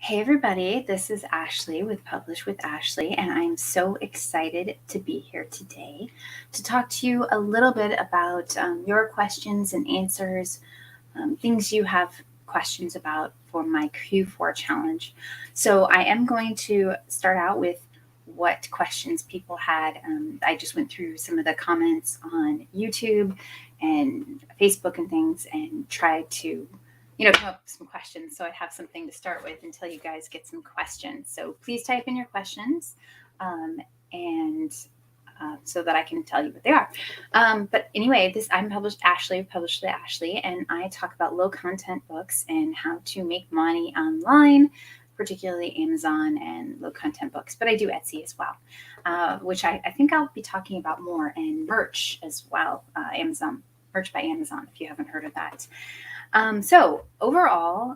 Hey everybody, this is Ashley with Publish with Ashley, and I'm so excited to be here today to talk to you a little bit about your questions and answers, things you have questions about for my Q4 challenge. So I am going to start out with what questions people had. I just went through some of the comments on YouTube and Facebook and things and tried to come up with some questions. So I have something to start with until you guys get some questions. So please type in your questions and so that I can tell you what they are. But anyway, I'm Published with Ashley, and I talk about low content books and how to make money online, particularly Amazon and low content books. But I do Etsy as well, which I think I'll be talking about more, and merch as well, merch by Amazon, if you haven't heard of that. So overall,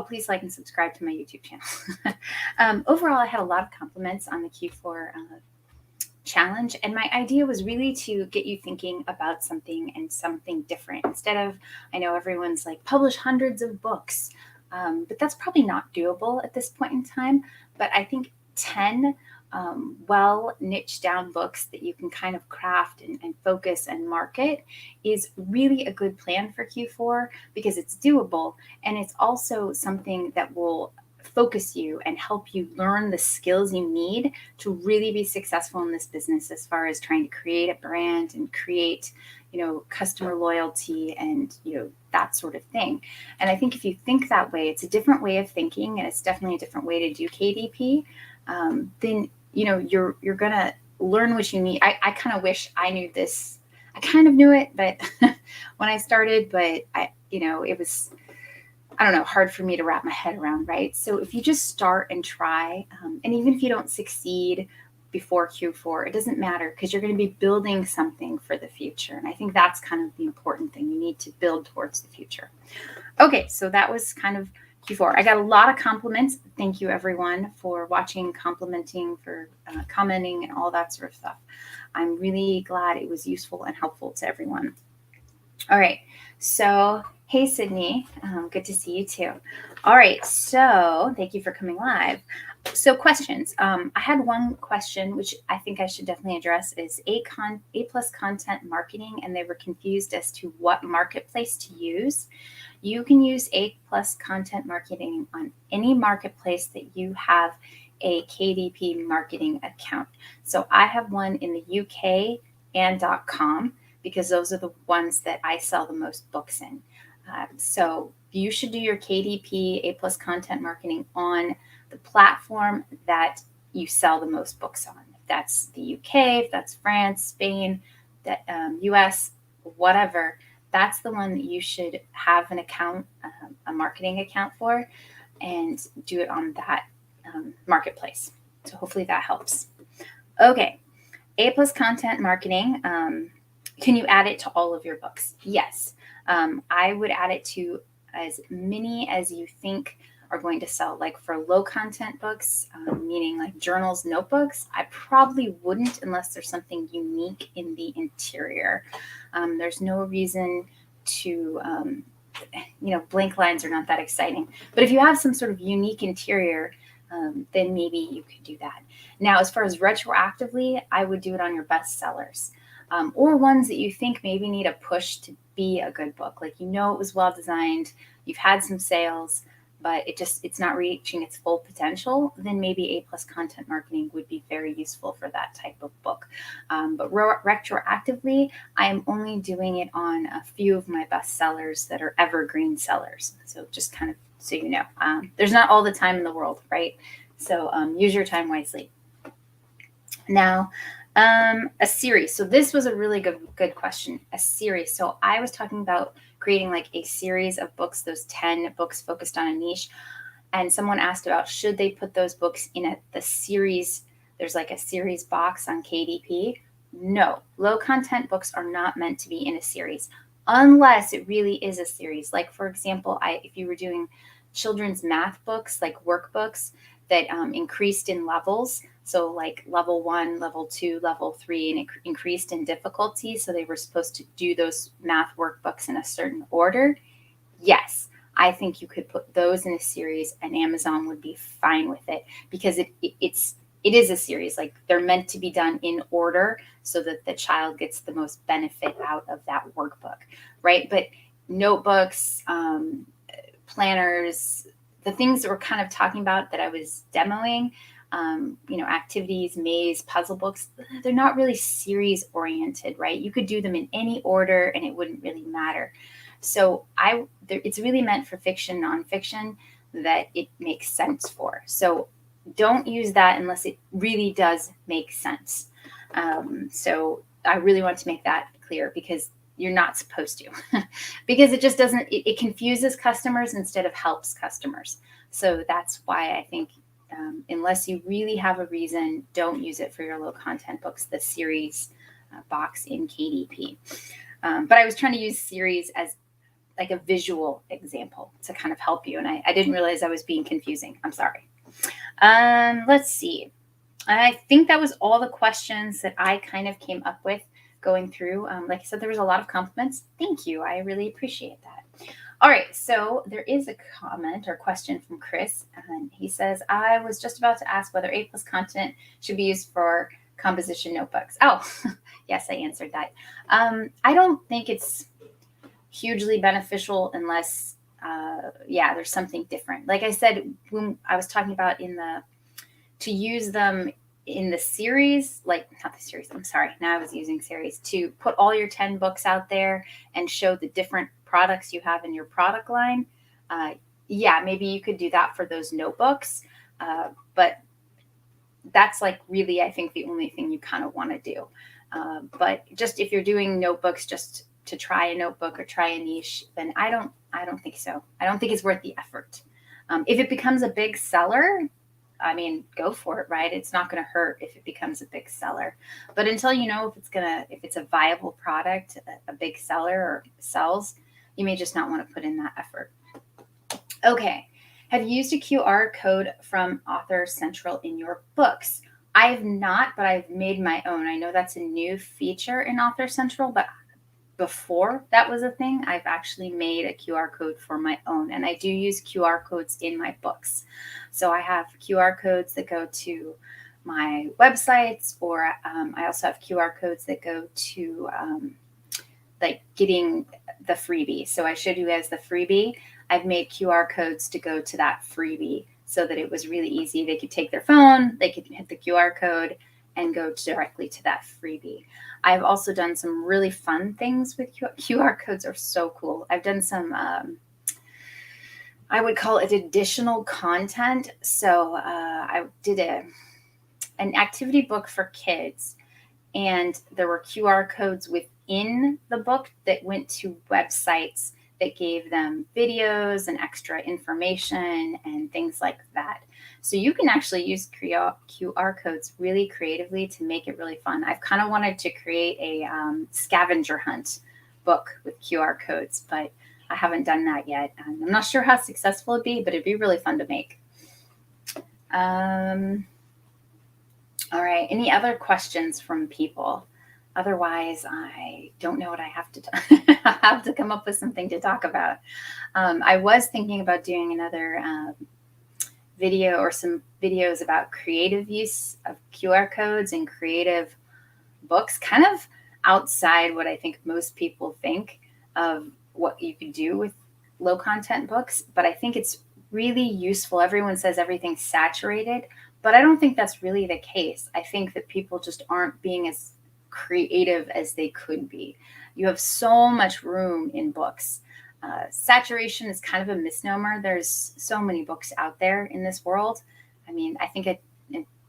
please like and subscribe to my YouTube channel. Overall, I had a lot of compliments on the Q4 challenge, and my idea was really to get you thinking about something and something different. Instead of, I know everyone's like, publish hundreds of books, but that's probably not doable at this point in time. But I think 10 well niche down books that you can kind of craft and focus and market is really a good plan for Q4, because it's doable, and it's also something that will focus you and help you learn the skills you need to really be successful in this business, as far as trying to create a brand and create customer loyalty and that sort of thing. And I think if you think that way, it's a different way of thinking, and it's definitely a different way to do KDP. Then you're gonna learn what you need. I kind of wish I knew this. I kind of knew it, but when I started, but it was, I don't know, hard for me to wrap my head around, right? So if you just start and try, and even if you don't succeed before Q4, it doesn't matter, because you're going to be building something for the future. And I think that's kind of the important thing. You need to build towards the future. Okay, so that was kind of Q4. I got a lot of compliments. Thank you, everyone, for watching, complimenting, for commenting, and all that sort of stuff. I'm really glad it was useful and helpful to everyone. All right, so hey, Sydney, good to see you too. All right, so thank you for coming live. So questions. I had one question, which I think I should definitely address, is A+ Content Marketing, and they were confused as to what marketplace to use. You can use A+ Content Marketing on any marketplace that you have a KDP marketing account. So I have one in the UK and .com, because those are the ones that I sell the most books in. So you should do your KDP A+ Content Marketing on the platform that you sell the most books on. If that's the UK, if that's France, Spain, that US, whatever, that's the one that you should have an account, a marketing account for, and do it on that marketplace. So hopefully that helps. Okay, A+ Content Marketing. Can you add it to all of your books? Yes. I would add it to as many as you think are going to sell. Like for low content books, meaning like journals, notebooks, I probably wouldn't, unless there's something unique in the interior. There's no reason to, blank lines are not that exciting. But if you have some sort of unique interior, then maybe you could do that. Now, as far as retroactively, I would do it on your best sellers. Or ones that you think maybe need a push to be a good book. Like, it was well designed, you've had some sales, but it's not reaching its full potential, then maybe A+ Content Marketing would be very useful for that type of book. But retroactively, I am only doing it on a few of my best sellers that are evergreen sellers. So just kind of so you know, there's not all the time in the world, right? So use your time wisely. Now, a series. So this was a really good question. A series. So I was talking about creating like a series of books, those 10 books focused on a niche. And someone asked about, should they put those books in the series? There's like a series box on KDP. No, low content books are not meant to be in a series, unless it really is a series. Like, for example, if you were doing children's math books, like workbooks that increased in levels, so like level 1, level 2, level 3, and it increased in difficulty, so they were supposed to do those math workbooks in a certain order, yes, I think you could put those in a series and Amazon would be fine with it, because it is a series. Like, they're meant to be done in order so that the child gets the most benefit out of that workbook, right? But notebooks, planners, the things that we're kind of talking about that I was demoing, activities, maze, puzzle books, they're not really series oriented, right? You could do them in any order and it wouldn't really matter. So it's really meant for fiction, nonfiction that it makes sense for. So don't use that unless it really does make sense. So I really want to make that clear, because you're not supposed to, because it just doesn't, it confuses customers instead of helps customers. So that's why I think, unless you really have a reason, don't use it for your low content books, the series box in KDP. But I was trying to use series as like a visual example to kind of help you. And I didn't realize I was being confusing. I'm sorry. Let's see. I think that was all the questions that I kind of came up with going through. Like I said, there was a lot of compliments. Thank you. I really appreciate that. All right. So there is a comment or question from Chris. And he says, I was just about to ask whether A+ content should be used for composition notebooks. Oh, yes, I answered that. I don't think it's hugely beneficial unless, there's something different. Like I said, when I was talking about to use them in the series, like not the series, I'm sorry, now I was using series, to put all your 10 books out there and show the different products you have in your product line. Maybe you could do that for those notebooks. But that's like really, I think, the only thing you kind of want to do. But just if you're doing notebooks just to try a notebook or try a niche, then I don't think so. I don't think it's worth the effort. If it becomes a big seller, I mean, go for it, right? It's not going to hurt if it becomes a big seller. But until you know if it's a viable product, a big seller or sells, you may just not want to put in that effort. Okay. Have you used a QR code from Author Central in your books? I have not, but I've made my own. I know that's a new feature in Author Central, but before that was a thing, I've actually made a QR code for my own. And I do use QR codes in my books. So I have QR codes that go to my websites, or I also have QR codes that go to like getting the freebie. So I showed you guys the freebie. I've made QR codes to go to that freebie so that it was really easy. They could take their phone, they could hit the QR code and go directly to that freebie. I've also done some really fun things with QR codes. Are so cool. I've done some, I would call it additional content. So I did an activity book for kids, and there were QR codes within the book that went to websites that gave them videos and extra information and things like that. So you can actually use QR codes really creatively to make it really fun. I've kind of wanted to create a scavenger hunt book with QR codes, but I haven't done that yet. I'm not sure how successful it'd be, but it'd be really fun to make. All right. Any other questions from people? Otherwise, I don't know what I have to do. I have to come up with something to talk about. I was thinking about doing another video or some videos about creative use of QR codes and creative books, kind of outside what I think most people think of what you could do with low content books. But I think it's really useful. Everyone says everything's saturated, but I don't think that's really the case. I think that people just aren't being as creative as they could be. You have so much room in books. Saturation is kind of a misnomer. There's so many books out there in this world. I mean, I think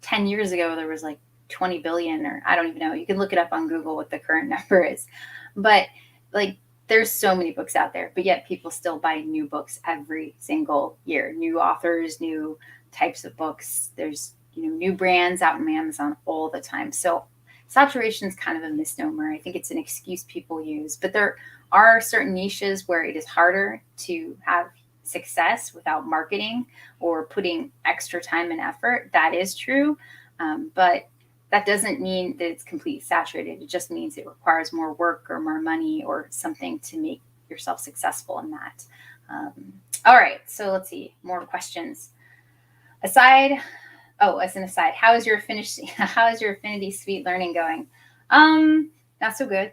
10 years ago, there was like 20 billion, or I don't even know. You can look it up on Google what the current number is. But like, there's so many books out there, but yet people still buy new books every single year. New authors, new types of books. There's, new brands out on Amazon all the time. So saturation is kind of a misnomer. I think it's an excuse people use, but there are certain niches where it is harder to have success without marketing or putting extra time and effort. That is true. But that doesn't mean that it's completely saturated. It just means it requires more work or more money or something to make yourself successful in that. All right, so let's see, more questions. As an aside, how is your Affinity Suite learning going? Not so good.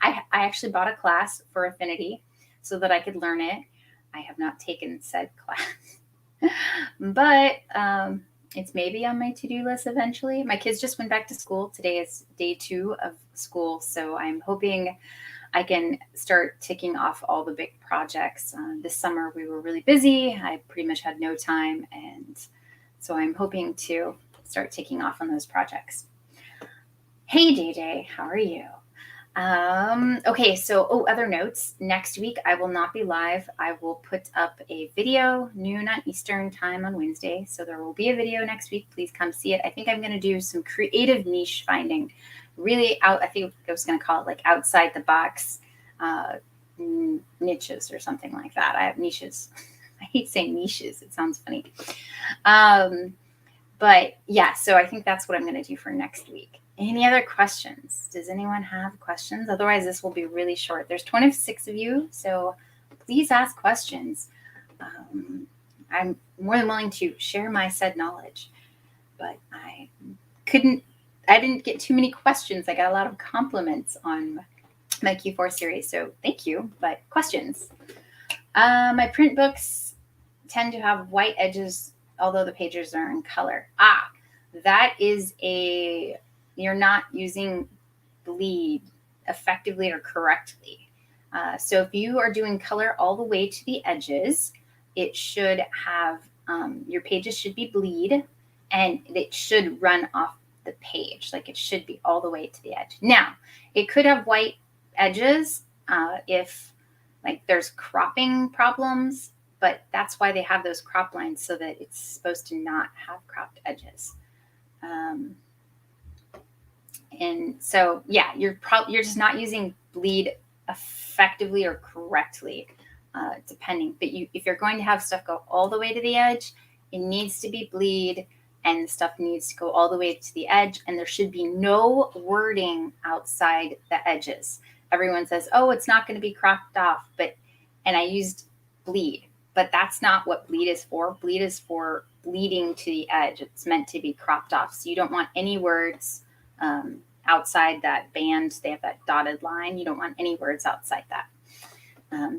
I actually bought a class for Affinity so that I could learn it. I have not taken said class, but it's maybe on my to-do list eventually. My kids just went back to school. Today is day 2 of school, so I'm hoping I can start ticking off all the big projects. This summer we were really busy. I pretty much had no time, and so I'm hoping to start ticking off on those projects. Hey, JJ, how are you? Okay, so other notes. Next week I will not be live. I will put up a video noon on Eastern time on Wednesday. So there will be a video next week. Please come see it. I think I'm going to do some creative niche finding. I think I was going to call it like outside the box niches or something like that. I have niches. I hate saying niches. It sounds funny. But yeah, so I think that's what I'm going to do for next week. Any other questions? Does anyone have questions? Otherwise, this will be really short. There's 26 of you, so please ask questions. I'm more than willing to share my said knowledge, but I didn't get too many questions. I got a lot of compliments on my Q4 series, so thank you, but questions. My print books tend to have white edges, although the pages are in color. That is you're not using bleed effectively or correctly. So if you are doing color all the way to the edges, it should have, your pages should be bleed, and it should run off the page. Like it should be all the way to the edge. Now, it could have white edges if like there's cropping problems, but that's why they have those crop lines, so that it's supposed to not have cropped edges. And so, yeah, you're just not using bleed effectively or correctly, depending. But if you're going to have stuff go all the way to the edge, it needs to be bleed, and the stuff needs to go all the way to the edge, and there should be no wording outside the edges. Everyone says, oh, it's not going to be cropped off, and I used bleed, but that's not what bleed is for. Bleed is for bleeding to the edge. It's meant to be cropped off. So you don't want any words outside that band. They have that dotted line. You don't want any words outside that,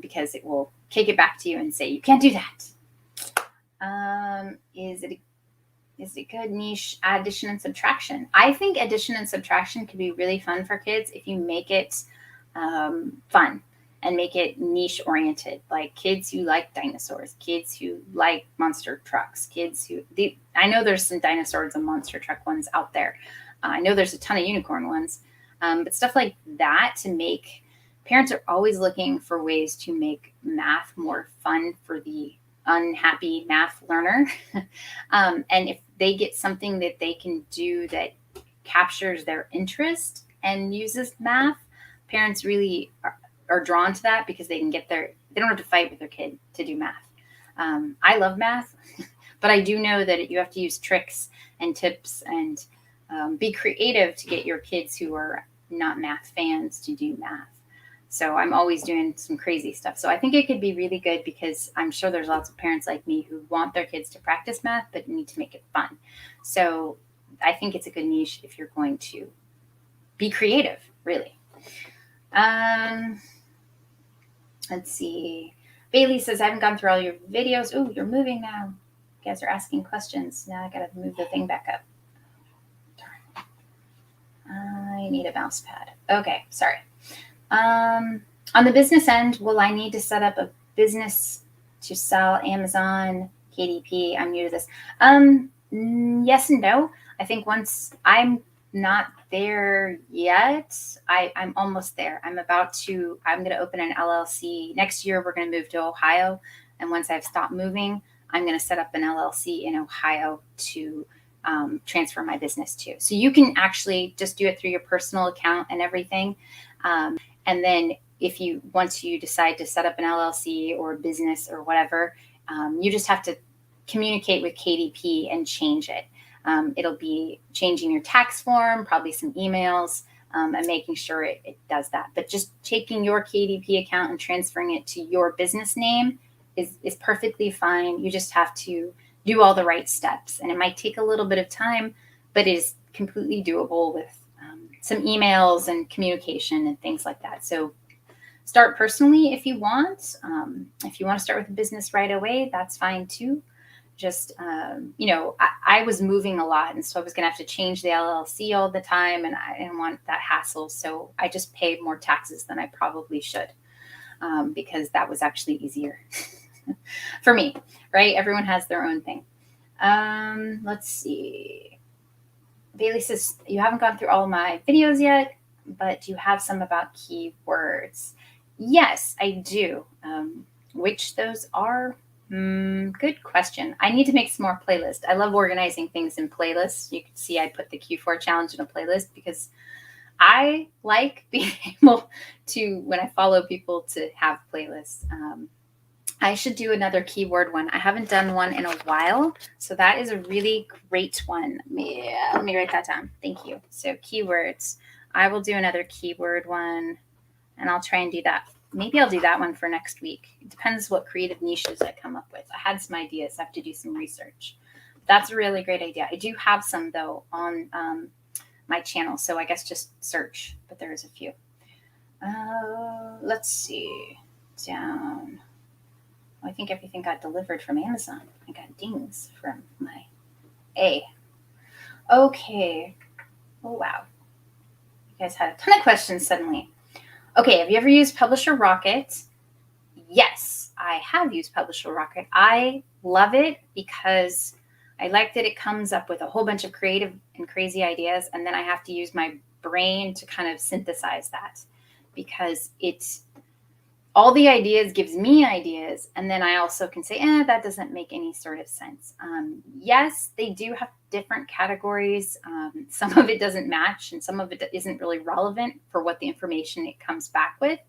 because it will kick it back to you and say, you can't do that. Is it a good niche addition and subtraction? I think addition and subtraction could be really fun for kids if you make it fun and make it niche oriented, like kids who like dinosaurs, kids who like monster trucks, I know there's some dinosaurs and monster truck ones out there. I know there's a ton of unicorn ones, but stuff like that parents are always looking for ways to make math more fun for the unhappy math learner. And if they get something that they can do that captures their interest and uses math, parents really are drawn to that because they don't have to fight with their kid to do math. I love math, but I do know that you have to use tricks and tips and be creative to get your kids who are not math fans to do math. So I'm always doing some crazy stuff. So I think it could be really good because I'm sure there's lots of parents like me who want their kids to practice math, but need to make it fun. So I think it's a good niche if you're going to be creative, really. Let's see. Bailey says, I haven't gone through all your videos. Oh, you're moving now. You guys are asking questions. Now I got to move the thing back up. Darn. I need a mouse pad. Okay, sorry. On the business end, will I need to set up a business to sell Amazon, KDP? I'm new to this. Yes and no. I think once I'm not there yet. I'm almost there. I'm going to open an LLC. Next year, we're going to move to Ohio. And once I've stopped moving, I'm going to set up an LLC in Ohio to transfer my business to. So you can actually just do it through your personal account and everything. And then once you decide to set up an LLC or a business or whatever, you just have to communicate with KDP and change it. It'll be changing your tax form, probably some emails, and making sure it does that. But just taking your KDP account and transferring it to your business name is perfectly fine. You just have to do all the right steps, and it might take a little bit of time, but it is completely doable with some emails and communication and things like that. So start personally if you want. If you want to start with a business right away, that's fine too. Just, I was moving a lot, and so I was going to have to change the LLC all the time, and I didn't want that hassle. So I just paid more taxes than I probably should, because that was actually easier for me, right? Everyone has their own thing. Let's see. Bailey says, you haven't gone through all my videos yet, but do you have some about keywords? Yes, I do. Which those are? Good question. I need to make some more playlists. I love organizing things in playlists. You can see I put the Q4 challenge in a playlist because I like being able to, when I follow people, to have playlists. I should do another keyword one. I haven't done one in a while, so that is a really great one. Let me write that down. Thank you. So keywords. I will do another keyword one, and I'll try and do that. Maybe I'll do that one for next week. It depends what creative niches I come up with. I had some ideas. I have to do some research. That's a really great idea. I do have some, though, on my channel, so I guess just search, but there is a few. Let's see. Down. I think everything got delivered from Amazon. I got dings from my A. Okay. Oh, wow. You guys had a ton of questions suddenly. Okay, have you ever used Publisher Rocket? Yes, I have used Publisher Rocket. I love it because I like that it comes up with a whole bunch of creative and crazy ideas, and then I have to use my brain to kind of synthesize that, because all the ideas gives me ideas, and then I also can say, that doesn't make any sort of sense. Yes, they do have different categories. Some of it doesn't match, and some of it isn't really relevant for what the information it comes back with.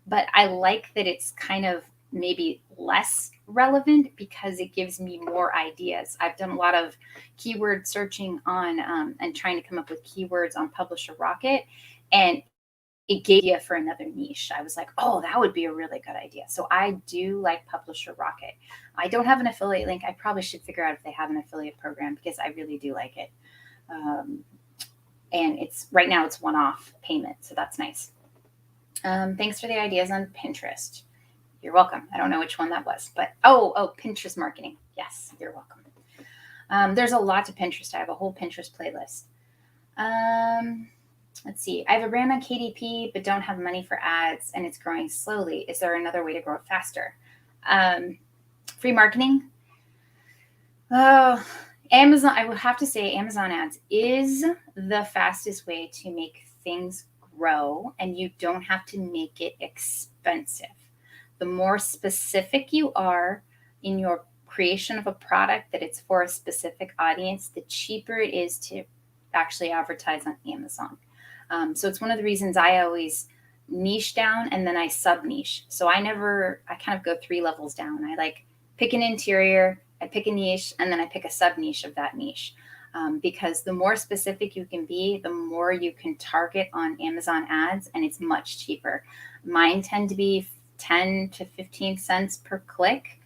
But I like that it's kind of maybe less relevant because it gives me more ideas. I've done a lot of keyword searching on and trying to come up with keywords on Publisher Rocket, and it gave you for another niche. I was like, oh, that would be a really good idea. So I do like Publisher Rocket. I don't have an affiliate link. I probably should figure out if they have an affiliate program, because I really do like it. And right now it's one-off payment, so that's nice. Thanks for the ideas on Pinterest. You're welcome. I don't know which one that was, but Pinterest marketing. Yes, you're welcome. There's a lot to Pinterest. I have a whole Pinterest playlist. Let's see. I have a brand on KDP, but don't have money for ads, and it's growing slowly. Is there another way to grow faster? Free marketing? Amazon. I would have to say Amazon ads is the fastest way to make things grow, and you don't have to make it expensive. The more specific you are in your creation of a product that it's for a specific audience, the cheaper it is to actually advertise on Amazon. So it's one of the reasons I always niche down and then I sub niche. So I kind of go 3 levels down. I like pick an interior, I pick a niche, and then I pick a sub niche of that niche. Because the more specific you can be, the more you can target on Amazon ads, and it's much cheaper. Mine tend to be 10 to 15 cents per click,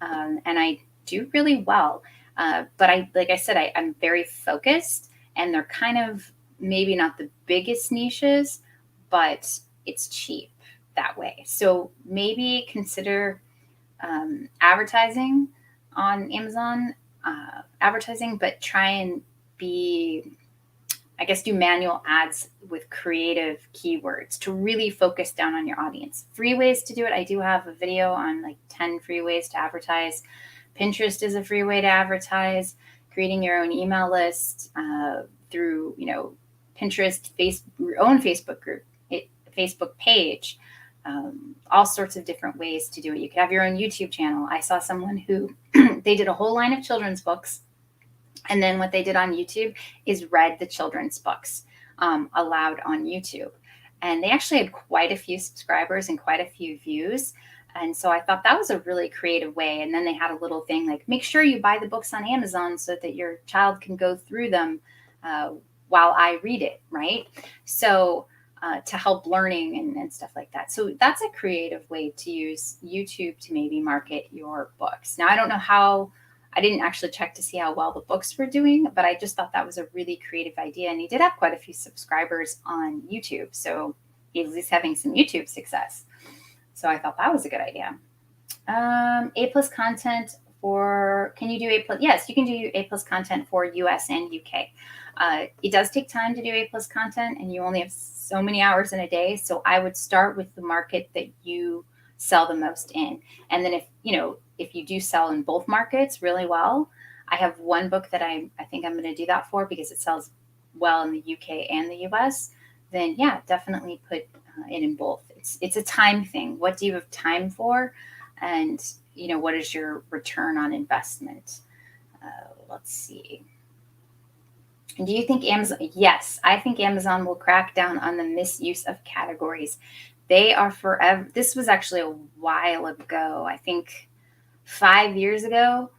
and I do really well. But like I said, I'm very focused, and they're kind of maybe not the biggest niches, but it's cheap that way. So maybe consider advertising on Amazon, but try and do manual ads with creative keywords to really focus down on your audience. Free ways to do it. I do have a video on like 10 free ways to advertise. Pinterest is a free way to advertise. Creating your own email list through, Pinterest, your own Facebook group, Facebook page, all sorts of different ways to do it. You could have your own YouTube channel. I saw someone who they did a whole line of children's books, and then what they did on YouTube is read the children's books aloud on YouTube. And they actually had quite a few subscribers and quite a few views. And so I thought that was a really creative way. And then they had a little thing like, make sure you buy the books on Amazon so that your child can go through them while I read it, right? So to help learning and stuff like that. So that's a creative way to use YouTube to maybe market your books. Now, I don't know how, I didn't actually check to see how well the books were doing, but I just thought that was a really creative idea. And he did have quite a few subscribers on YouTube. So he's at least having some YouTube success. So I thought that was a good idea. A plus content for, can you do A plus? Yes, you can do A plus content for US and UK. It does take time to do A plus content, and you only have so many hours in a day. So I would start with the market that you sell the most in. And then if you do sell in both markets really well, I have one book that I think I'm going to do that for because it sells well in the UK and the US. Then yeah, definitely put it in both. It's a time thing. What do you have time for? And what is your return on investment? Let's see. Do you think Amazon? Yes, I think Amazon will crack down on the misuse of categories. They are forever. This was actually a while ago. I think 5 years ago,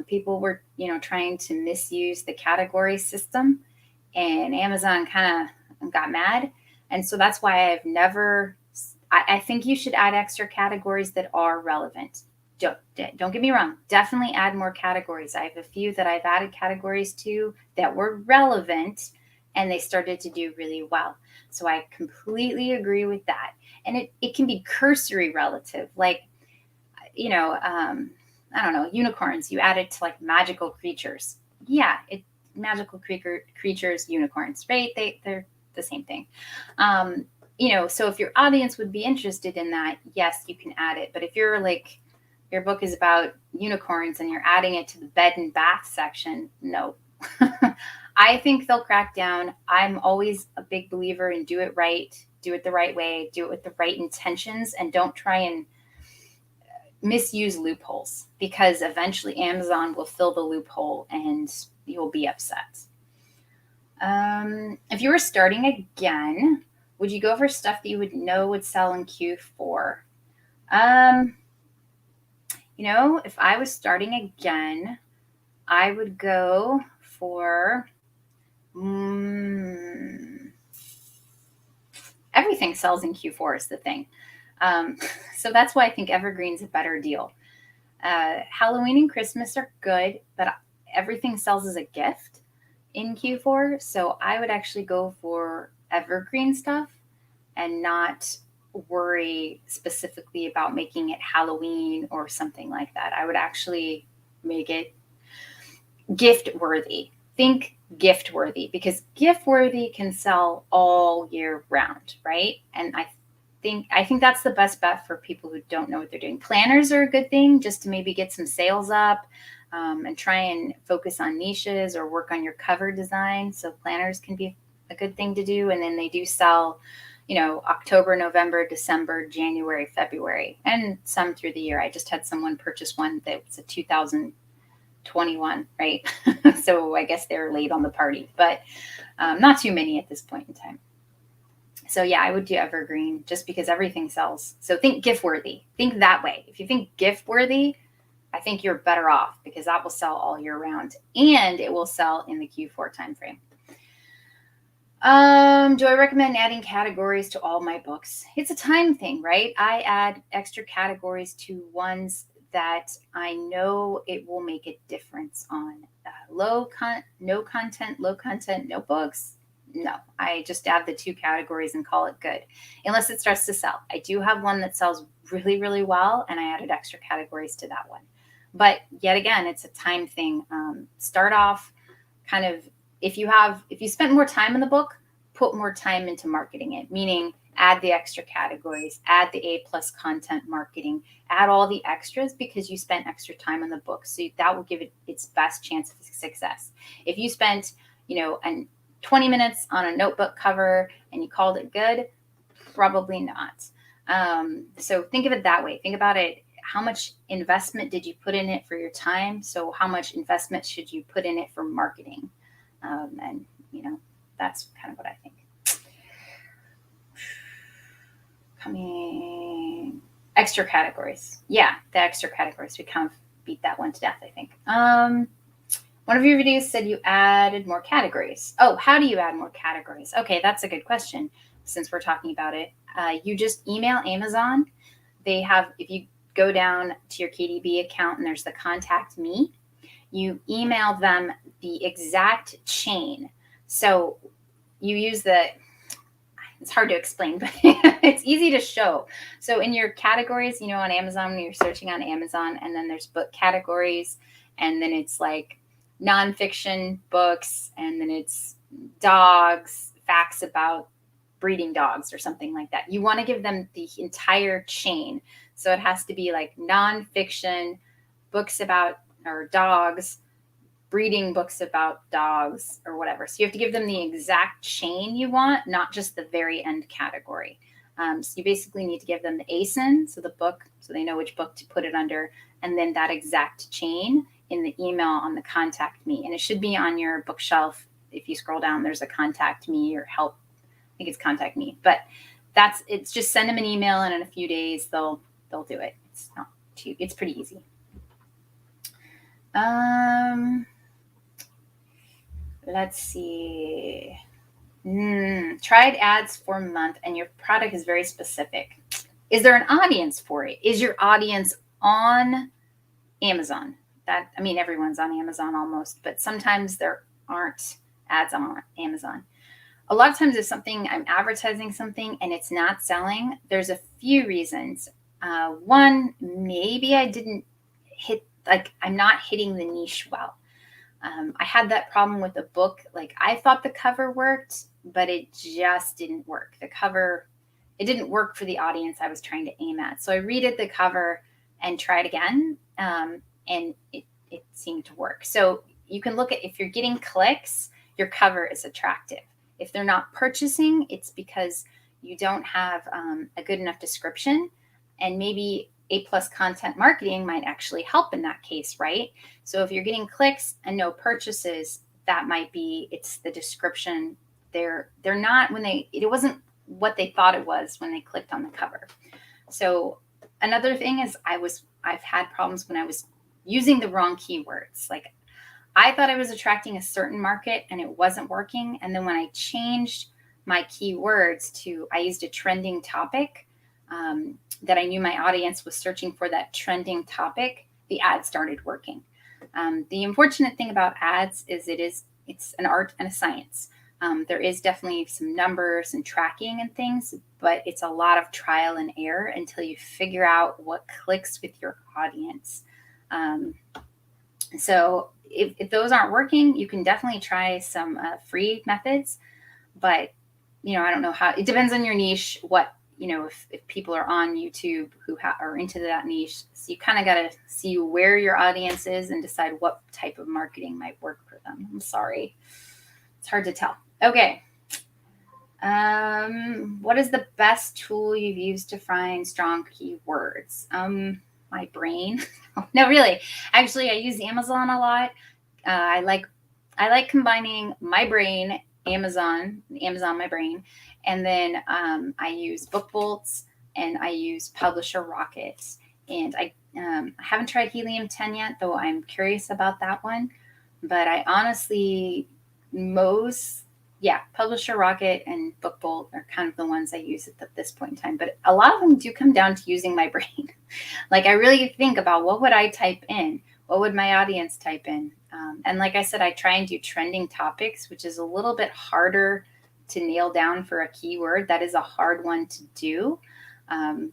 people were, trying to misuse the category system, and Amazon kind of got mad. And so that's why I think you should add extra categories that are relevant. Don't get me wrong. Definitely add more categories. I have a few that I've added categories to that were relevant, and they started to do really well. So I completely agree with that. And it can be cursory relative, like, I don't know, unicorns. You add it to like magical creatures. Yeah, magical creatures, unicorns, right? They're the same thing. So if your audience would be interested in that, yes, you can add it. But if you're like, your book is about unicorns and you're adding it to the bed and bath section, no. I think they'll crack down. I'm always a big believer in do it right, do it the right way, do it with the right intentions, and don't try and misuse loopholes, because eventually Amazon will fill the loophole and you'll be upset. If you were starting again, would you go for stuff that you would know would sell in Q4? If I was starting again, I would go for everything sells in Q4 is the thing. So that's why I think Evergreen's a better deal. Halloween and Christmas are good, but everything sells as a gift in Q4. So I would actually go for evergreen stuff and not worry specifically about making it Halloween or something like that. I would actually make it gift worthy. Think gift worthy, because gift worthy can sell all year round, right? And I think that's the best bet for people who don't know what they're doing. Planners are a good thing just to maybe get some sales up, and try and focus on niches or work on your cover design. So planners can be a good thing to do. And then they do sell, October, November, December, January, February, and some through the year. I just had someone purchase one that was a 2021, right? So I guess they're late on the party, but not too many at this point in time. So yeah, I would do evergreen just because everything sells. So think gift worthy. Think that way. If you think gift worthy, I think you're better off, because that will sell all year round and it will sell in the Q4 timeframe. Do I recommend adding categories to all my books? It's a time thing, right? I add extra categories to ones that I know it will make a difference on. No content, low content notebooks. No, I just add the 2 categories and call it good, unless it starts to sell. I do have one that sells really, really well, and I added extra categories to that one. But yet again, it's a time thing. Start off kind of, if you spent more time in the book, put more time into marketing it, meaning add the extra categories, add the A+ content marketing, add all the extras, because you spent extra time in the book. So that will give it its best chance of success. If you spent, 20 minutes on a notebook cover and you called it good, probably not. So think of it that way. Think about it. How much investment did you put in it for your time? So how much investment should you put in it for marketing? And that's kind of what I think. Extra categories. Yeah, the extra categories. We kind of beat that one to death, I think. One of your videos said you added more categories. Oh, how do you add more categories? Okay, that's a good question. since we're talking about it, you just email Amazon. They have, if you go down to your KDP account and there's the contact me, you email them the exact chain. So you use it's hard to explain, but it's easy to show. So in your categories, you know, on Amazon, when you're searching on Amazon, and then there's book categories, and then it's like nonfiction books, and then it's dogs, facts about breeding dogs or something like that. You want to give them the entire chain. So it has to be like nonfiction, books about, or dogs, breeding books about dogs, or whatever. So you have to give them the exact chain you want, not just the very end category. So you basically need to give them the ASIN, so the book, so they know which book to put it under, and then that exact chain in the email on the contact me. And it should be on your bookshelf. If you scroll down, there's a contact me or help. I think it's contact me, but it's just send them an email, and in a few days they'll do it. It's pretty easy. Let's see. Tried ads for a month and your product is very specific. Is there an audience for it? Is your audience on Amazon? Everyone's on Amazon almost, but sometimes there aren't ads on Amazon. A lot of times if I'm advertising something and it's not selling, there's a few reasons. One, maybe I didn't I'm not hitting the niche well. I had that problem with a book. Like, I thought the cover worked, but it just didn't work. It didn't work for the audience I was trying to aim at. So I redid the cover and tried again, and it seemed to work. So you can look at, if you're getting clicks, your cover is attractive. If they're not purchasing, it's because you don't have a good enough description, and maybe A+ content marketing might actually help in that case, right? So if you're getting clicks and no purchases, that might be, it's the description. They're not, it wasn't what they thought it was when they clicked on the cover. So another thing is I've had problems when I was using the wrong keywords. Like, I thought I was attracting a certain market and it wasn't working. And then when I changed my keywords I used a trending topic, that I knew my audience was searching for, that trending topic, the ad started working. The unfortunate thing about ads is it's an art and a science. There is definitely some numbers and tracking and things, but it's a lot of trial and error until you figure out what clicks with your audience. So if those aren't working, you can definitely try some free methods, but I don't know how. It depends on your niche, if people are on YouTube who are into that niche. So you kind of got to see where your audience is and decide what type of marketing might work for them. I'm sorry. It's hard to tell. Okay. What is the best tool you've used to find strong keywords? My brain. No, really. Actually, I use Amazon a lot. I like combining my brain, Amazon, my brain, and then I use BookBolts and I use Publisher Rocket. And I haven't tried Helium 10 yet, though I'm curious about that one. But I honestly, Publisher Rocket and BookBolt are kind of the ones I use at this point in time. But a lot of them do come down to using my brain. Like, I really think about, what would I type in? What would my audience type in? And like I said, I try and do trending topics, which is a little bit harder to nail down for a keyword. That is a hard one to do.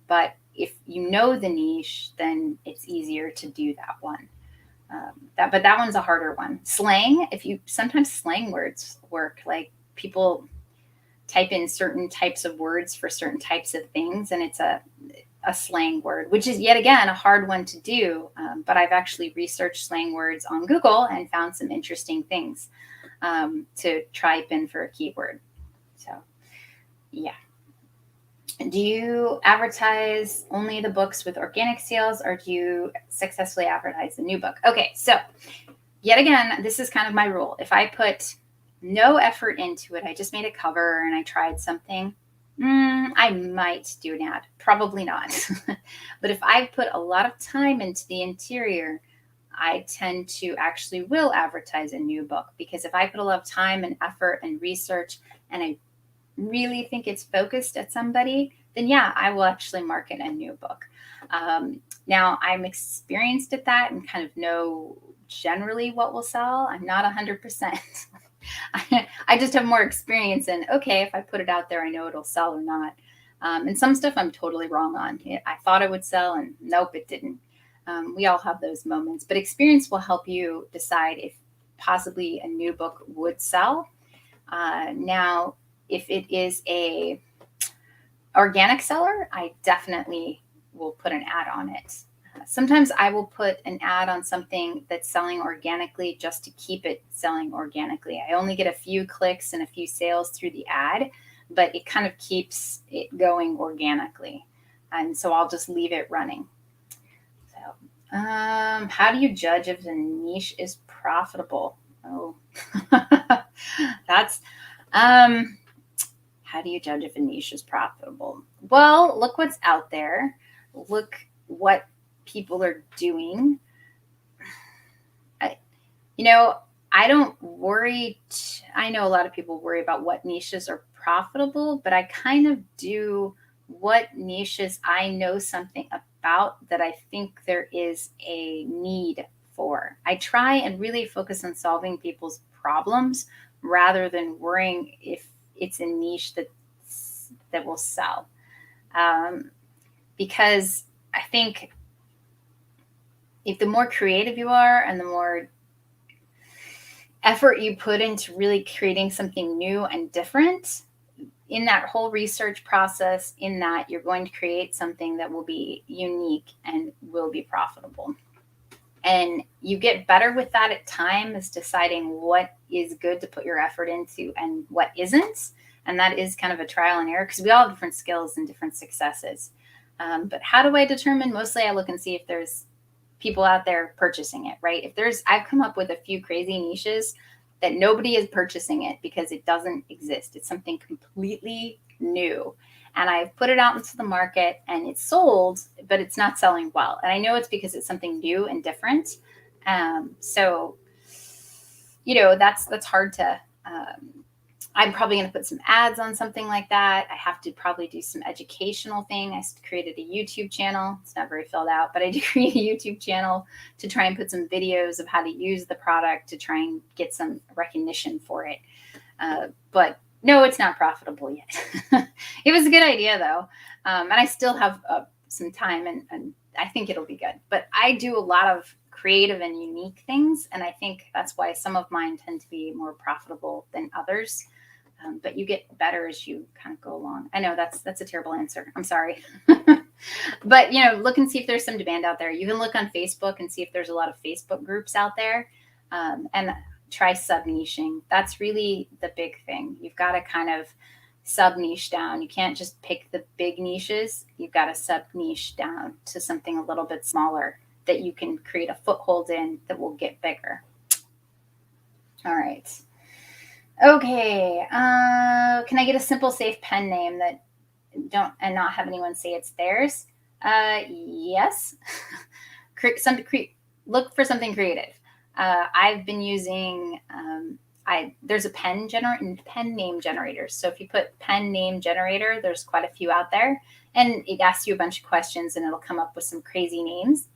But if you know the niche, then it's easier to do that one. But that one's a harder one. Slang, sometimes slang words work. Like, people type in certain types of words for certain types of things, and it's a slang word, which is yet again a hard one to do. But I've actually researched slang words on Google and found some interesting things to type in for a keyword. So, yeah. Do you advertise only the books with organic sales, or do you successfully advertise the new book? Okay, so yet again, this is kind of my rule. If I put no effort into it, I just made a cover and I tried something, I might do an ad. Probably not. But if I put a lot of time into the interior, I tend to actually will advertise a new book, because if I put a lot of time and effort and research and I really think it's focused at somebody, then yeah, I will actually market a new book. Now I'm experienced at that and kind of know generally what will sell. I'm not 100%. I just have more experience in, okay, if I put it out there, I know it'll sell or not. And some stuff I'm totally wrong on. I thought it would sell and nope, it didn't. We all have those moments, but experience will help you decide if possibly a new book would sell. Now, if it is a organic seller, I definitely will put an ad on it. Sometimes I will put an ad on something that's selling organically just to keep it selling organically. I only get a few clicks and a few sales through the ad, but it kind of keeps it going organically. And so I'll just leave it running. So, how do you judge if a niche is profitable? Oh, that's, how do you judge if a niche is profitable? Well, look what's out there. Look what people are doing. I don't worry. I know a lot of people worry about what niches are profitable, but I kind of do what niches I know something about that I think there is a need for. I try and really focus on solving people's problems rather than worrying if it's a niche that will sell. Because I think if the more creative you are and the more effort you put into really creating something new and different in that whole research process, in that you're going to create something that will be unique and will be profitable. And you get better with that at time, is deciding what is good to put your effort into and what isn't. And that is kind of a trial and error because we all have different skills and different successes. But how do I determine? Mostly I look and see if there's people out there purchasing it, right? I've come up with a few crazy niches that nobody is purchasing it because it doesn't exist. It's something completely new. And I've put it out into the market and it's sold, but it's not selling well. And I know it's because it's something new and different. So, that's hard to, I'm probably going to put some ads on something like that. I have to probably do some educational thing. I created a YouTube channel. It's not very filled out, but I did create a YouTube channel to try and put some videos of how to use the product to try and get some recognition for it. But no, it's not profitable yet. It was a good idea though. And I still have some time and I think it'll be good. But I do a lot of creative and unique things. And I think that's why some of mine tend to be more profitable than others. But you get better as you kind of go along. I know that's a terrible answer. I'm sorry. But, look and see if there's some demand out there. You can look on Facebook and see if there's a lot of Facebook groups out there, and try sub-niching. That's really the big thing. You've got to kind of sub-niche down. You can't just pick the big niches. You've got to sub-niche down to something a little bit smaller that you can create a foothold in that will get bigger. All right. Okay. Can I get a simple, safe pen name that not have anyone say it's theirs? Yes. Look for something creative. I've been using, there's a pen name generator. So if you put pen name generator, there's quite a few out there, and it asks you a bunch of questions and it'll come up with some crazy names.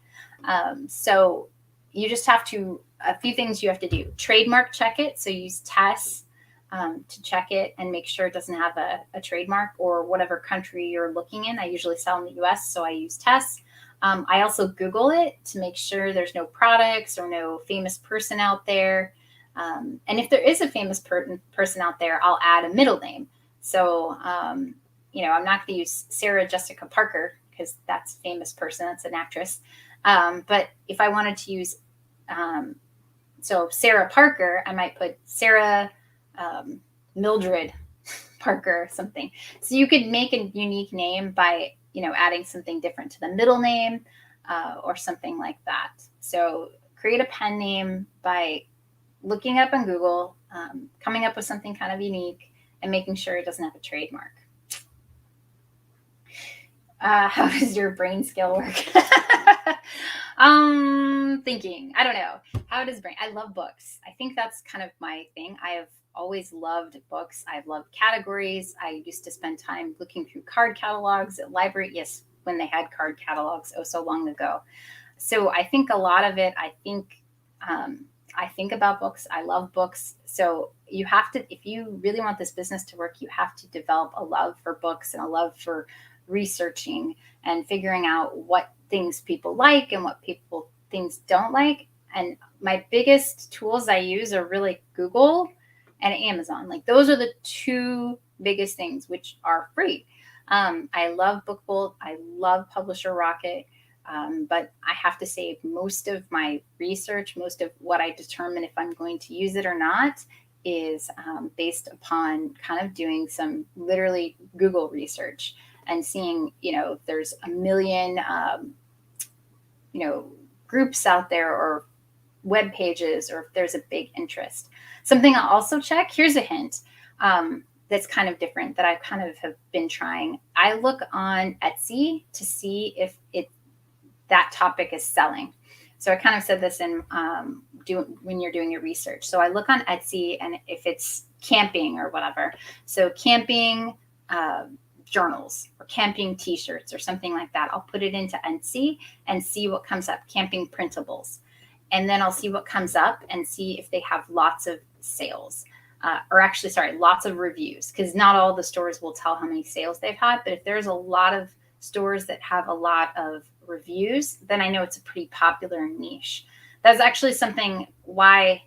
So you just have a few things you have to do. Trademark check it. So use TESS to check it and make sure it doesn't have a trademark or whatever country you're looking in. I usually sell in the US, so I use TESS. I also Google it to make sure there's no products or no famous person out there. And if there is a famous person out there, I'll add a middle name. So, I'm not going to use Sarah Jessica Parker because that's a famous person. That's an actress. But if I wanted to use, so Sarah Parker, I might put Sarah Mildred Parker or something. So you could make a unique name by, adding something different to the middle name or something like that. So create a pen name by looking up on Google, coming up with something kind of unique and making sure it doesn't have a trademark. How does your brain scale work? Thinking. I don't know. How does brain? I love books. I think that's kind of my thing. I have always loved books. I've loved categories. I used to spend time looking through card catalogs at library. Yes, when they had card catalogs, oh, so long ago. So I think a lot of it, I think about books. I love books. So you have to, if you really want this business to work, you have to develop a love for books and a love for researching and figuring out what things people like and what people things don't like. And my biggest tools I use are really Google and Amazon. Like those are the two biggest things, which are free. I love Bookbolt. I love Publisher Rocket. But I have to say most of my research, most of what I determine if I'm going to use it or not is based upon kind of doing some literally Google research and seeing, if there's a million, groups out there or web pages, or if there's a big interest. Something I'll also check, here's a hint that's kind of different that I kind of have been trying. I look on Etsy to see if that topic is selling. So I kind of said this in when you're doing your research. So I look on Etsy, and if it's camping or whatever, so camping journals or camping t-shirts or something like that, I'll put it into Etsy and see what comes up, camping printables. And then I'll see what comes up and see if they have lots of sales. Lots of reviews, because not all the stores will tell how many sales they've had. But if there's a lot of stores that have a lot of reviews, then I know it's a pretty popular niche. That's actually something why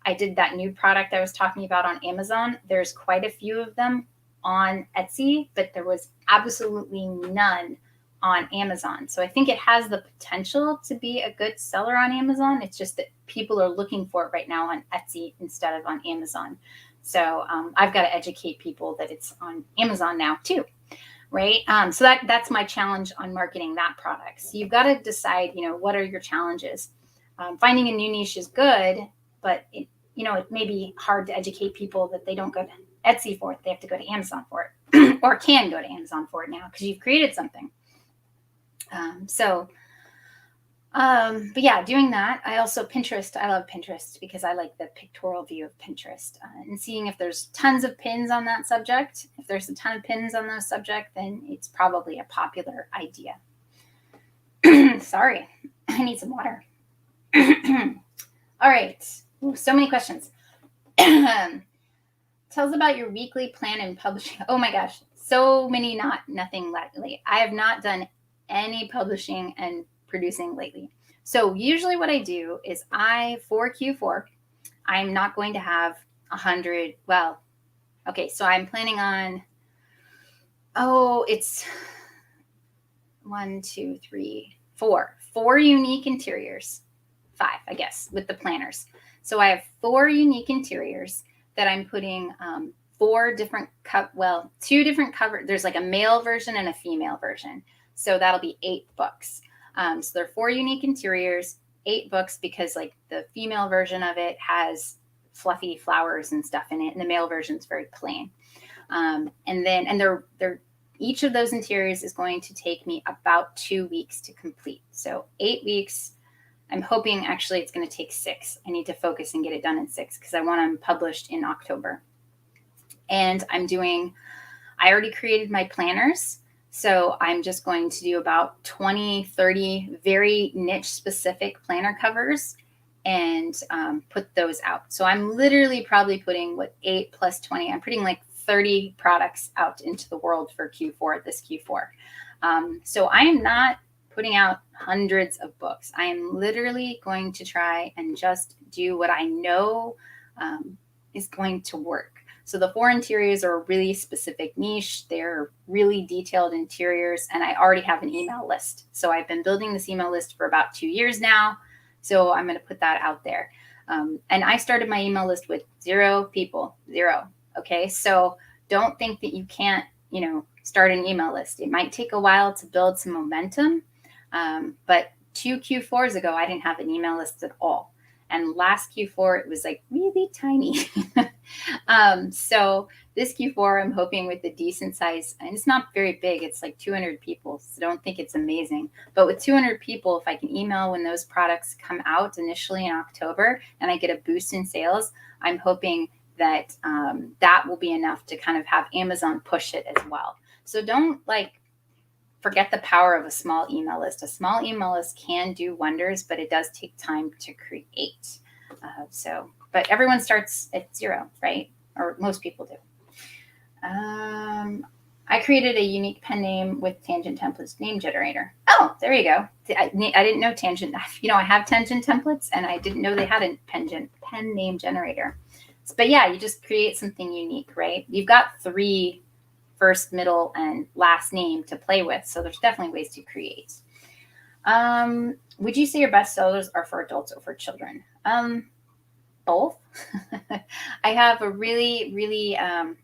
I did that new product I was talking about on Amazon. There's quite a few of them on Etsy, but there was absolutely none on Amazon. So I think it has the potential to be a good seller on Amazon. It's just that people are looking for it right now on Etsy instead of on Amazon. So I've got to educate people that it's on Amazon now too. Right. So that's my challenge on marketing that product. So you've got to decide, what are your challenges? Finding a new niche is good, but it may be hard to educate people that they don't go to Etsy for it. They have to go to Amazon for it or can go to Amazon for it now because you've created something. But yeah, doing that. I also Pinterest. I love Pinterest because I like the pictorial view of Pinterest and seeing if there's tons of pins on that subject. If there's a ton of pins on that subject, then it's probably a popular idea. Sorry, I need some water. All right. Ooh, so many questions. Tell us about your weekly plan in publishing. Oh my gosh, so many, nothing lately. I have not done any publishing and producing lately. So usually what I do is for Q4, I'm not going to have 100. Well, okay. So I'm planning on, it's 4 unique interiors, 5, I guess, with the planners. So I have 4 unique interiors that I'm putting 2 different covers. There's like a male version and a female version. So that'll be 8 books. So there are 4 unique interiors, 8 books, because like the female version of it has fluffy flowers and stuff in it, and the male version is very plain. And they're each of those interiors is going to take me about 2 weeks to complete. So 8 weeks. I'm hoping actually it's going to take 6. I need to focus and get it done in 6 because I want them published in October. And I already created my planners. So I'm just going to do about 20, 30 very niche specific planner covers and put those out. So I'm literally probably putting 8 plus 20. I'm putting like 30 products out into the world for this Q4. So I am not putting out hundreds of books. I am literally going to try and just do what I know is going to work. So the 4 interiors are a really specific niche. They're really detailed interiors, and I already have an email list. So I've been building this email list for about 2 years now. So I'm going to put that out there. And I started my email list with 0 people, 0. Okay. So don't think that you can't, start an email list. It might take a while to build some momentum. But 2 Q4s ago, I didn't have an email list at all. And last Q4, it was like really tiny. So this Q4, I'm hoping with the decent size, and it's not very big. It's like 200 people. So don't think it's amazing. But with 200 people, if I can email when those products come out initially in October and I get a boost in sales, I'm hoping that that will be enough to kind of have Amazon push it as well. So don't forget the power of a small email list. A small email list can do wonders, but it does take time to create. But everyone starts at 0, right? Or most people do. I created a unique pen name with Tangent Templates name generator. Oh, there you go. I didn't know Tangent. I have Tangent Templates, and I didn't know they had a pen name generator. But yeah, you just create something unique, right? You've got 3 first, middle, and last name to play with, so there's definitely ways to create. Would you say your best sellers are for adults or for children? Both. I have a really, and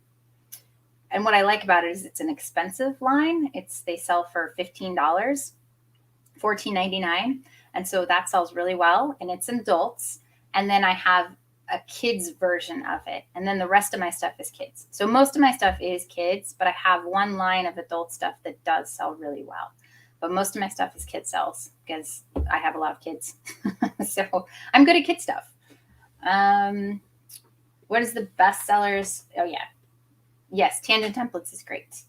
what I like about it is it's an expensive line. They sell for $15, $14.99, and so that sells really well, and it's adults. And then I have a kids version of it, and then the rest of my stuff is kids. So most of my stuff is kids, but I have one line of adult stuff that does sell really well. But most of my stuff is kid sells because I have a lot of kids. So I'm good at kid stuff. What is the best sellers? Oh yeah. Yes, Tangent Templates is great.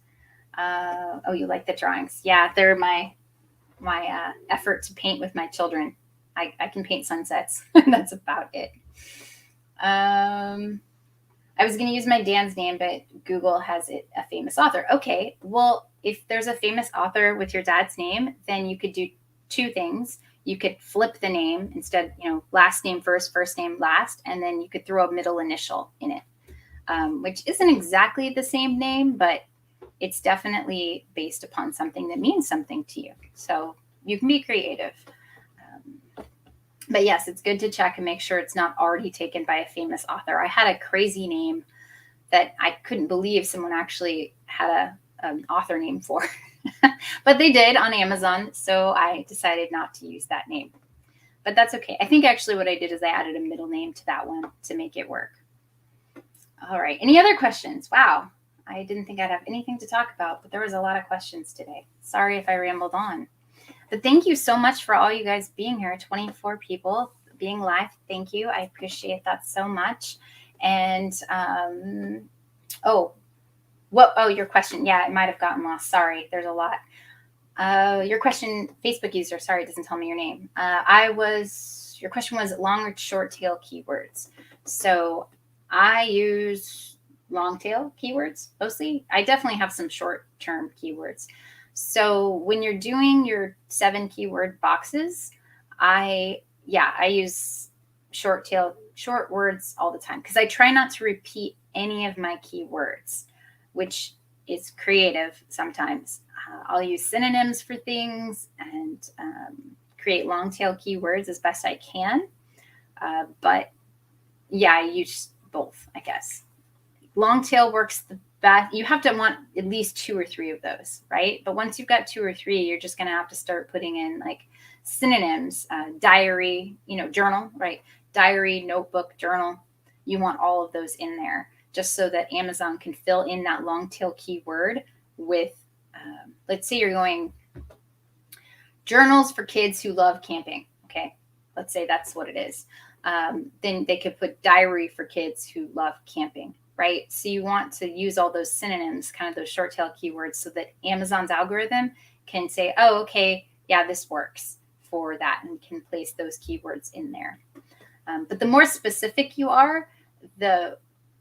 Oh, you like the drawings? Yeah, they're my effort to paint with my children. I can paint sunsets. That's about it. I was going to use my Dan's name, but Google has it a famous author. Okay, well, if there's a famous author with your dad's name, then you could do 2 things. You could flip the name instead, last name first, first name last, and then you could throw a middle initial in it, which isn't exactly the same name, but it's definitely based upon something that means something to you. So you can be creative. But yes, it's good to check and make sure it's not already taken by a famous author. I had a crazy name that I couldn't believe someone actually had an author name for. But they did on Amazon, so I decided not to use that name. But that's okay. I think actually what I did is I added a middle name to that one to make it work. All right. Any other questions? Wow. I didn't think I'd have anything to talk about, but there was a lot of questions today. Sorry if I rambled on. But thank you so much for all you guys being here. 24 people being live. Thank you. I appreciate that so much. And your question. Yeah, it might have gotten lost. Sorry, there's a lot. Your question, Facebook user. Sorry, it doesn't tell me your name. Your question was long or short tail keywords. So I use long tail keywords mostly. I definitely have some short term keywords. So when you're doing your 7 keyword boxes, I use short words all the time because I try not to repeat any of my keywords, which is creative sometimes. I'll use synonyms for things and create long tail keywords as best I can. But yeah, I use both, I guess. Long tail works the best. You have to want at least 2 or 3 of those, right? But once you've got 2 or 3, you're just going to have to start putting in synonyms, diary, journal, right? Diary, notebook, journal. You want all of those in there just so that Amazon can fill in that long tail keyword with, let's say you're going journals for kids who love camping. Okay. Let's say that's what it is. Then they could put diary for kids who love camping. Right? So you want to use all those synonyms, kind of those short tail keywords, so that Amazon's algorithm can say, oh, okay, yeah, this works for that, and can place those keywords in there. But the more specific you are, the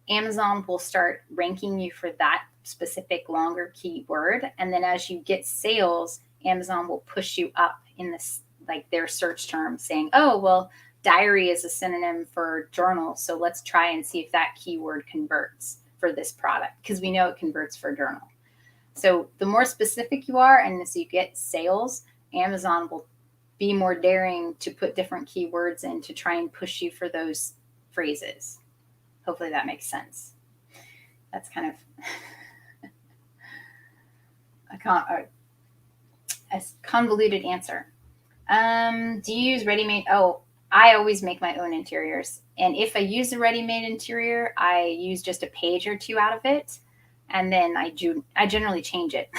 Amazon will start ranking you for that specific longer keyword. And then as you get sales, Amazon will push you up in this, their search term saying, oh, well, diary is a synonym for journal. So let's try and see if that keyword converts for this product, because we know it converts for journal. So the more specific you are, and as you get sales, Amazon will be more daring to put different keywords in to try and push you for those phrases. Hopefully that makes sense. That's kind of a convoluted answer. Do you use ready-made? Oh, I always make my own interiors. And if I use a ready-made interior, I use just a page or two out of it. And then I generally change it.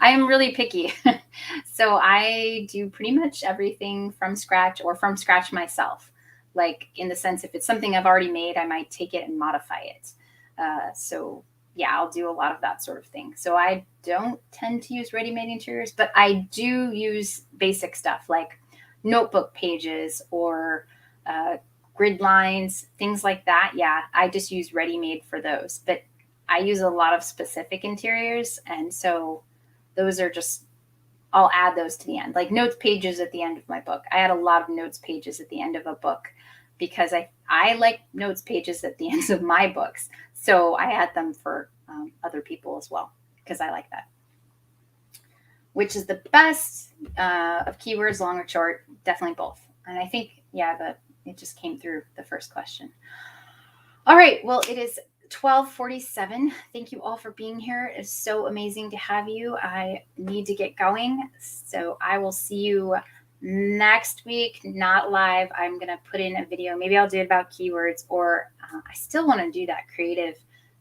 I am really picky. So I do pretty much everything from scratch or from scratch myself. Like in the sense, if it's something I've already made, I might take it and modify it. So yeah, I'll do a lot of that sort of thing. So I don't tend to use ready-made interiors, but I do use basic stuff like notebook pages or grid lines, things like that. Yeah, I just use ready-made for those. But I use a lot of specific interiors, and so those are just, I'll add those to the end, like notes pages at the end of my book. I add a lot of notes pages at the end of a book because I like notes pages at the ends of my books. So I add them for other people as well because I like that. Which is the best of keywords, long or short? Definitely both. And I think, yeah, it just came through the first question. All right. Well, it is 12:47. Thank you all for being here. It's so amazing to have you. I need to get going. So I will see you next week, not live. I'm going to put in a video. Maybe I'll do it about keywords, or I still want to do that creative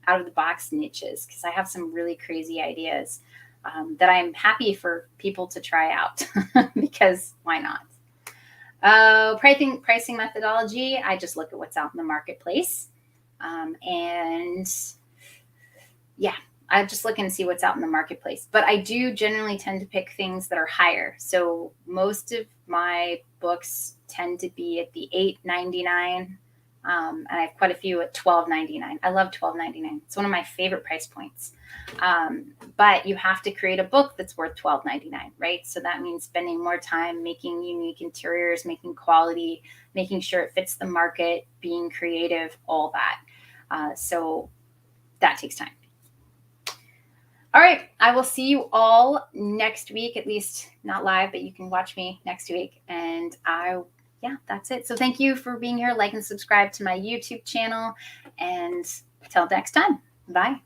out of the box niches because I have some really crazy ideas that I'm happy for people to try out because why not? Pricing methodology. I just look at what's out in the marketplace. And yeah, I just look and see what's out in the marketplace. But I do generally tend to pick things that are higher. So most of my books tend to be at the $8.99. And I have quite a few at $12.99. I love $12.99. It's one of my favorite price points. But you have to create a book that's worth $12.99, right? So that means spending more time making unique interiors, making quality, making sure it fits the market, being creative, all that. So that takes time. All right. I will see you all next week, at least not live, but you can watch me next week. And yeah, that's it. So thank you for being here. Like and subscribe to my YouTube channel. And till next time. Bye.